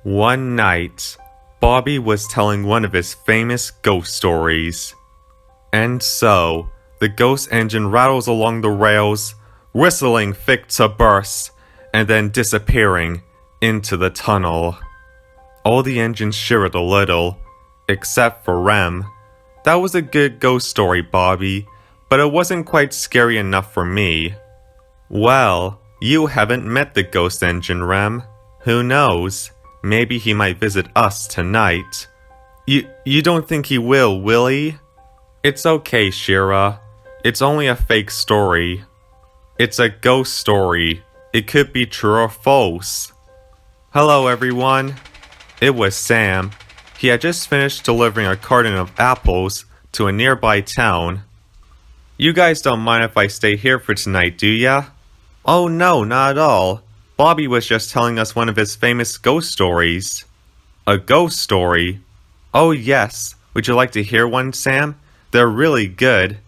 One night, Bobby was telling one of his famous ghost stories. And so, the ghost engine rattles along the rails, whistling thick to burst, and then disappearing into the tunnel. All the engines shivered a little, except for Rem. That was a good ghost story, Bobby, but it wasn't quite scary enough for me. Well, you haven't met the ghost engine, Rem. Who knows? Maybe he might visit us tonight. You don't think he will he? It's okay, Shira. It's only a fake story. It's a ghost story. It could be true or false. Hello, everyone. It was Sam. He had just finished delivering a carton of apples to a nearby town. You guys don't mind if I stay here for tonight, do ya? Oh no, not at all. Bobby was just telling us one of his famous ghost stories. A ghost story? Oh yes. Would you like to hear one, Sam? They're really good.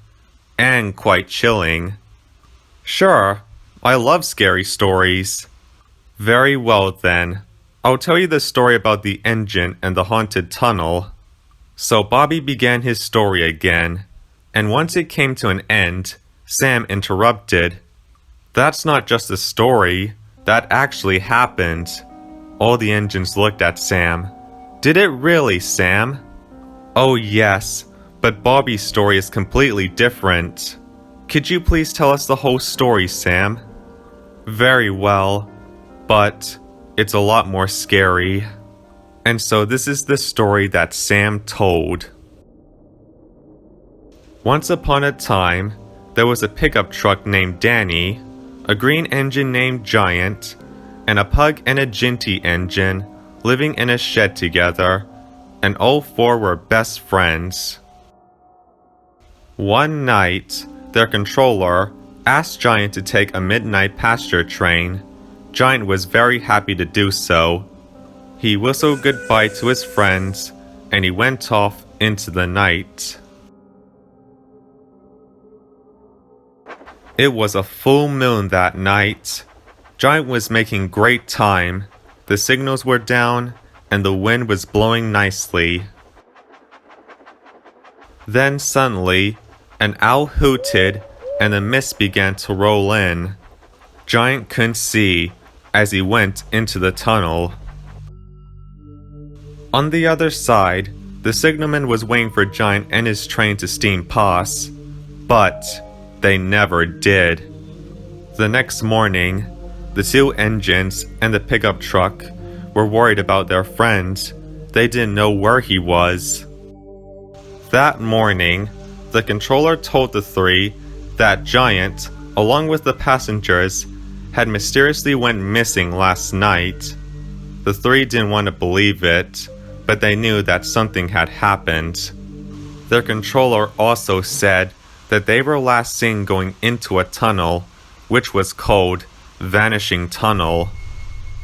And quite chilling. Sure. I love scary stories. Very well then. I'll tell you the story about the engine and the haunted tunnel. So Bobby began his story again, and once it came to an end, Sam interrupted. That's not just a story. That actually happened. All the engines looked at Sam. Did it really, Sam? Oh yes, but Bobby's story is completely different. Could you please tell us the whole story, Sam? Very well, but it's a lot more scary. And so this is the story that Sam told. Once upon a time, there was a pickup truck named Danny, a green engine named Giant, and a pug and a Ginty engine living in a shed together, and all four were best friends. One night, their controller asked Giant to take a midnight passenger train. Giant was very happy to do so. He whistled goodbye to his friends, and he went off into the night. It was a full moon that night. Giant was making great time. The signals were down, and the wind was blowing nicely. Then suddenly, an owl hooted, and the mist began to roll in. Giant couldn't see as he went into the tunnel. On the other side, the signalman was waiting for Giant and his train to steam past, but they never did. The next morning, the two engines and the pickup truck were worried about their friend. They didn't know where he was. That morning, the controller told the three that Giant, along with the passengers, had mysteriously went missing last night. The three didn't want to believe it, but they knew that something had happened. Their controller also said that they were last seen going into a tunnel, which was called Vanishing Tunnel.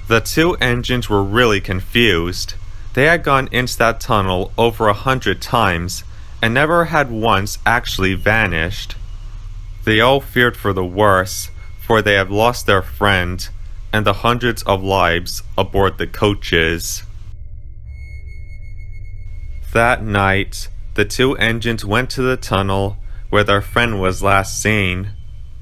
The two engines were really confused. They had gone into that tunnel over 100 times and never had once actually vanished. They all feared for the worst, for they had lost their friend and the hundreds of lives aboard the coaches. That night, the two engines went to the tunnel where their friend was last seen.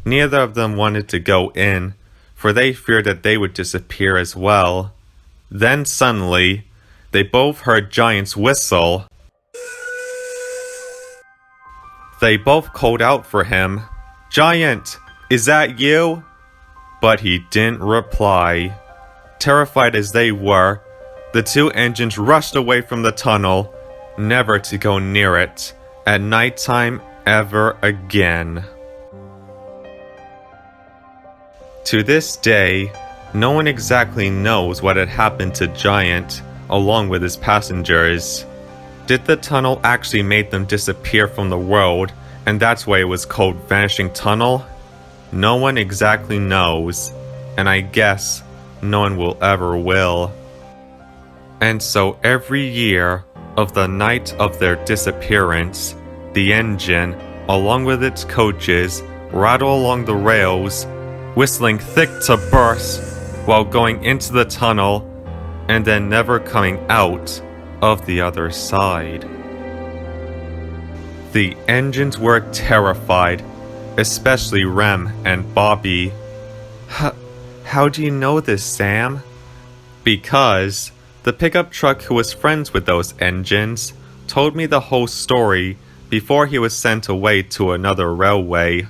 Neither of them wanted to go in, for they feared that they would disappear as well. Then suddenly, they both heard Giant's whistle. They both called out for him, "Giant, is that you?" But he didn't reply. Terrified as they were, the two engines rushed away from the tunnel, never to go near it at nighttime ever again. To this day, no one exactly knows what had happened to Giant along with his passengers. Did the tunnel actually make them disappear from the world, and that's why it was called Vanishing Tunnel? No one exactly knows, and I guess no one will ever will. And so every year of the night of their disappearance, the engine, along with its coaches, rattle along the rails, whistling thick to burst while going into the tunnel, and then never coming out of the other side. The engines were terrified, especially Rem and Bobby. How do you know this, Sam? Because the pickup truck who was friends with those engines told me the whole story before he was sent away to another railway.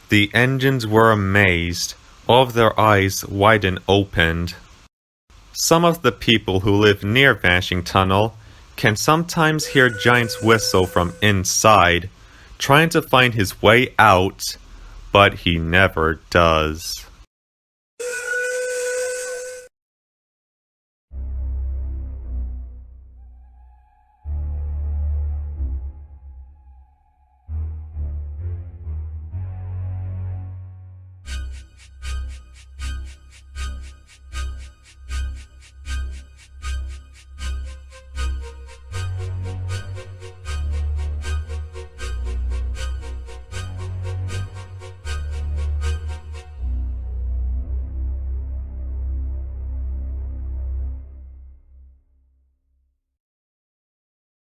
The engines were amazed, all of their eyes wide and opened. Some of the people who live near Vanishing Tunnel can sometimes hear Giant's whistle from inside, trying to find his way out, but he never does.